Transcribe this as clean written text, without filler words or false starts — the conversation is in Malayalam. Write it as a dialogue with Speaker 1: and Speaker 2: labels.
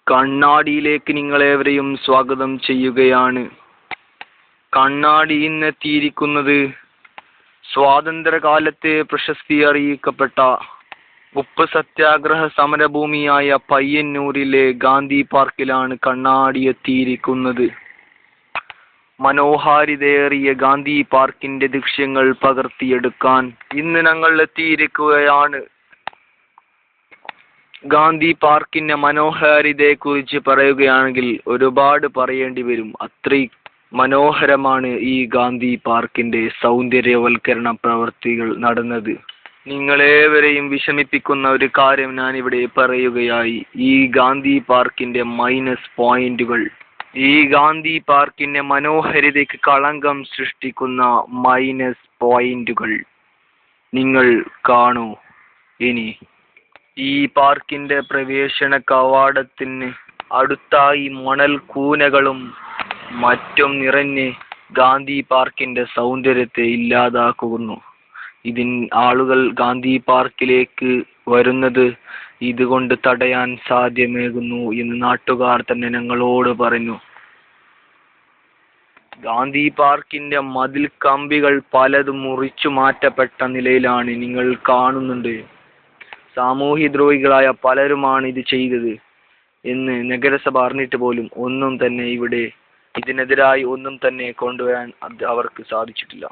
Speaker 1: കണ്ണാടിയിലേക്ക് നിങ്ങളേവരെയും സ്വാഗതം ചെയ്യുകയാണ്. കണ്ണാടി ഇന്നെത്തിയിരിക്കുന്നത് സ്വാതന്ത്ര്യകാലത്തെ പ്രശസ്തി അറിയിക്കപ്പെട്ട ഉപ്പ് സത്യാഗ്രഹ സമരഭൂമിയായ പയ്യന്നൂരിലെ ഗാന്ധി പാർക്കിലാണ് കണ്ണാടി എത്തിയിരിക്കുന്നത്. മനോഹാരിതയേറിയ ഗാന്ധി പാർക്കിന്റെ ദൃശ്യങ്ങൾ പകർത്തിയെടുക്കാൻ ഇന്ന് ഞങ്ങൾ എത്തിയിരിക്കുകയാണ്. ഗാന്ധി പാർക്കിന്റെ മനോഹാരിതയെ കുറിച്ച് പറയുകയാണെങ്കിൽ ഒരുപാട് പറയേണ്ടി വരും. അത്രയും മനോഹരമാണ് ഈ ഗാന്ധി പാർക്കിന്റെ സൗന്ദര്യവൽക്കരണ പ്രവൃത്തികൾ നടന്നത്. നിങ്ങളേവരെയും വിഷമിപ്പിക്കുന്ന ഒരു കാര്യം ഞാൻ ഇവിടെ പറയുകയായി. ഈ ഗാന്ധി പാർക്കിന്റെ മൈനസ് പോയിന്റുകൾ, ഈ ഗാന്ധി പാർക്കിന്റെ മനോഹാരിതയ്ക്ക് കളങ്കം സൃഷ്ടിക്കുന്ന മൈനസ് പോയിന്റുകൾ നിങ്ങൾ കാണൂ. ഇനി ഈ പാർക്കിന്റെ പ്രവേശന കവാടത്തിന് അടുത്തായി മണൽ കൂനകളും മറ്റും നിറഞ്ഞ് ഗാന്ധി പാർക്കിന്റെ സൗന്ദര്യത്തെ ഇല്ലാതാക്കുന്നു. ആളുകൾ ഗാന്ധി പാർക്കിലേക്ക് വരുന്നത് ഇതുകൊണ്ട് തടയാൻ സാധ്യമേകുന്നു എന്ന് നാട്ടുകാർ തന്നെ ഞങ്ങളോട് പറഞ്ഞു. ഗാന്ധി പാർക്കിന്റെ മതിൽ കമ്പികൾ പലതും മുറിച്ചു മാറ്റപ്പെട്ട നിലയിലാണ് നിങ്ങൾ കാണുന്നുണ്ട്. സാമൂഹ്യദ്രോഹികളായ പലരുമാണ് ഇത് ചെയ്തത് എന്ന് നഗരസഭ അറിഞ്ഞിട്ട് പോലും ഒന്നും തന്നെ ഇതിനെതിരായി ഒന്നും തന്നെ കൊണ്ടുവരാൻ അവർക്ക് സാധിച്ചിട്ടില്ല.